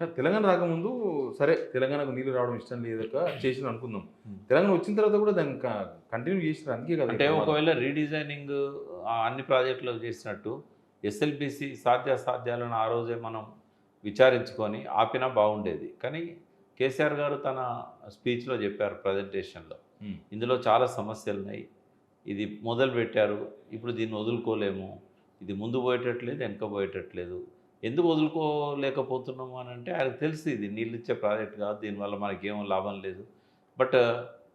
తెలంగాణ రాకముందు సరే తెలంగాణకు నీళ్ళు రావడం ఇష్టం లేదక చేసింది అనుకుందాం. హ్మ్. తెలంగాణ వచ్చిన తర్వాత కూడా దాన్ని కంటిన్యూ చేసిర్రు అందుకే కదా ఈ అంటే ప్రమాదం. ఒకవేళ రీడిజైనింగ్ అన్ని ప్రాజెక్టులో చేసినట్టు ఎస్ఎల్బీసీ సాధ్యాసాధ్యాలను ఆ రోజే మనం విచారించుకొని ఆపినా బాగుండేది. కానీ కేసీఆర్ గారు తన స్పీచ్‌లో చెప్పారు ప్రజెంటేషన్‌లో. హ్మ్. ఇందులో చాలా సమస్యలున్నాయి. ఇది మొదలుపెట్టారు. ఇప్పుడు దీన్ని వదులుకోలేము. ఇది ముందు పోయేటట్లేదు, వెనక పోయేటట్లేదు. ఎందుకు వదులుకోలేకపోతున్నాము అనంటే ఆయనకు తెలుసు ఇది నీళ్ళిచ్చే ప్రాజెక్ట్ కాదు. దీనివల్ల మనకేం లాభం లేదు. బట్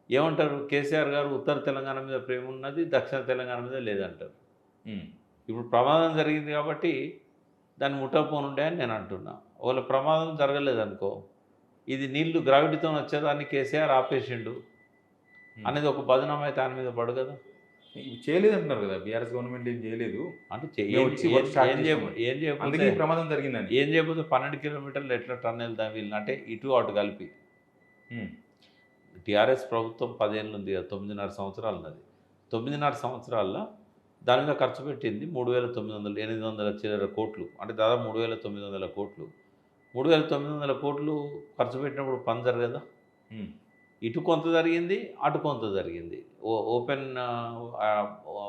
ఏమంటారు కేసీఆర్ గారు ఉత్తర తెలంగాణ మీద ప్రేమ ఉన్నది, దక్షిణ తెలంగాణ మీద లేదంటారు. హ్మ్. ఇప్పుడు ప్రమాదం జరిగింది కాబట్టి దాన్ని ముట్టకపోనుండే అని నేను అంటున్నా. ఒకవేళ ప్రమాదం జరగలేదనుకో, ఇది నీళ్లు గ్రావిటీతోని వచ్చేదాన్ని కేసీఆర్ ఆపేసిండు హ్మ్. అనేది ఒక బదనాం అయితే ఆయన మీద పడు కదా! ఇవి చేయలేదంటున్నారు కదా! బీఆర్ఎస్ గవర్నమెంట్ ఏం చేయలేదు. అంటే మేము ఏం వచ్చి ఏం వర్క్ స్టార్ట్ ఏం చేసామని. ఏం అందుకే చేయకపోతే ఈ ప్రమాదం జరిగిందని. ఏం చేయకపోతే 12 కిలోమీటర్లు ఎట్లా టన్నెల్ తవ్విల్లు అంటే ఇటు అటు కలిపి. హ్మ్. టీఆర్ఎస్ ప్రభుత్వం 10 ఏళ్ళు ఉంది కదా! 9.5 సంవత్సరాలు ఉన్నది. 9.5 సంవత్సరాల్లో దాని మీద ఖర్చు పెట్టింది 3,900 800 చిల్లర కోట్లు. అంటే దాదాపు 3,900 కోట్లు. 3,900 కోట్లు ఖర్చు పెట్టినప్పుడు పని జరగదా? హ్మ్. ఇటు కొంత జరిగింది, అటు కొంత జరిగింది.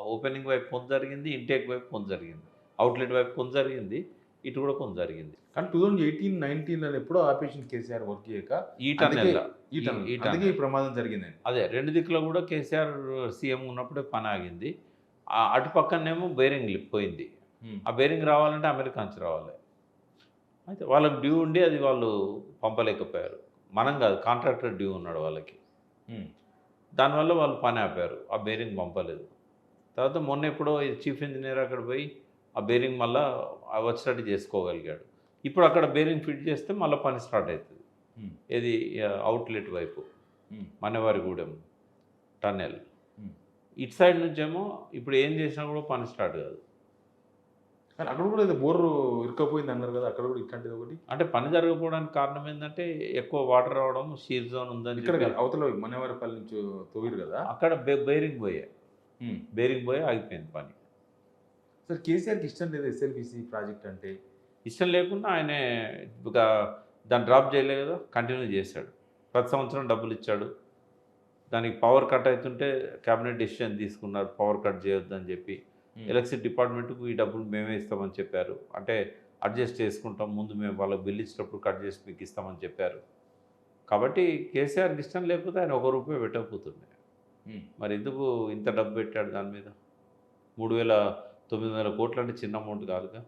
ఓపెనింగ్ వైపు కొంత జరిగింది, ఇంటేక్ వైపు కొంత జరిగింది. అవుట్‌లెట్ వైపు కొంత జరిగింది, ఇటు కూడా కొంత జరిగింది. కానీ 2018, 19 ఎప్పుడో ఆపేసింది కేసీఆర్ వర్క్ చేయక. ఈ అందుకే టన్నెల్‌ల. ఈ ఈ టన్నెల్. ఈ అందుకే ఈ టన్నెల్. ప్రమాదం జరిగిందండి. అదే 2 దిక్కుల కూడా కేసీఆర్ సీఎం ఉన్నప్పుడే పని ఆగింది. అటు పక్కనేమో బేరింగ్ లిప్ పోయింది. హ్మ్. ఆ బేరింగ్ రావాలంటే అమెరికా నుంచి రావాలి. అయితే వాళ్ళకి డ్యూ ఉండి అది వాళ్ళు పంపలేకపోయారు. మనం కాదు కాంట్రాక్టర్ డ్యూ ఉన్నాడు వాళ్ళకి. హ్మ్. దానివల్ల వాళ్ళు పని ఆపారు. ఆ బేరింగ్ పంపలేదు. తర్వాత మొన్న ఎప్పుడో ఈ చీఫ్ ఇంజినీర్ అక్కడ పోయి ఆ బేరింగ్ మళ్ళా వచ్చేటట్టు చేసుకోగలిగాడు. ఇప్పుడు అక్కడ బేరింగ్ ఫిట్ చేస్తే మళ్ళా పని స్టార్ట్ అవుతది. హ్మ్. ఏది అవుట్‌లెట్ వైపు హ్మ్. మన్నెవారిగూడెం టన్నెల్. హ్మ్. ఇటు సైడ్ నుంచేమో ఇప్పుడు ఏం చేసినా కూడా పని స్టార్ట్ కాదు. కానీ అక్కడ కూడా ఏదో బోరు ఇరుక్కపోయింది అన్నారు కదా! అక్కడ కూడా ఇట్లాంటిది ఒకటి. అంటే పని జరగకపోవడానికి కారణం ఏందంటే ఎక్కువ వాటర్ రావడం, షీర్ జోన్ ఉందని ఇక్కడ చెప్పి కాదు అవతల మన్నెవారిపల్లి నుంచి తవ్విర్రు కదా! అక్కడ బేరింగ్ పోయాయి. హ్మ్. బేరింగ్ పోయి ఆగిపోయింది పని. అసలు కేసీఆర్‌కి ఇష్టం లేదా ఎస్ఎల్బీసీ ప్రాజెక్ట్ అంటే? ఇష్టం లేకుండా ఆయనే ఇక దాన్ని డ్రాప్ చేయలే కదా! కంటిన్యూ చేశాడు. ప్రతి సంవత్సరం డబ్బులిచ్చాడు. దానికి పవర్ కట్ అయితుంటే క్యాబినెట్ డెసిషన్ తీసుకున్నారు. పవర్ కట్ చేయొద్దని చెప్పి. హ్మ్. ఎలక్ట్రిసిటీ డిపార్ట్మెంట్‌కు ఈ డబ్బులు మేమే ఇస్తామని చెప్పారు. అంటే అడ్జస్ట్ చేసుకుంటాం. ముందు మేము వాళ్ళకి బిల్ ఇచ్చేటప్పుడు కట్ చేసి మీకు ఇస్తామని చెప్పారు. కాబట్టి కేసీఆర్‌కి ఇష్టం లేకపోతే ఆయన ఒక రూపాయి పెట్టకపోతుండే. హ్మ్. మరి ఎందుకు ఇంత డబ్బు పెట్టాడు దాని మీద? 3,900 కోట్లు అంటే చిన్న అమౌంట్ కాదుగా.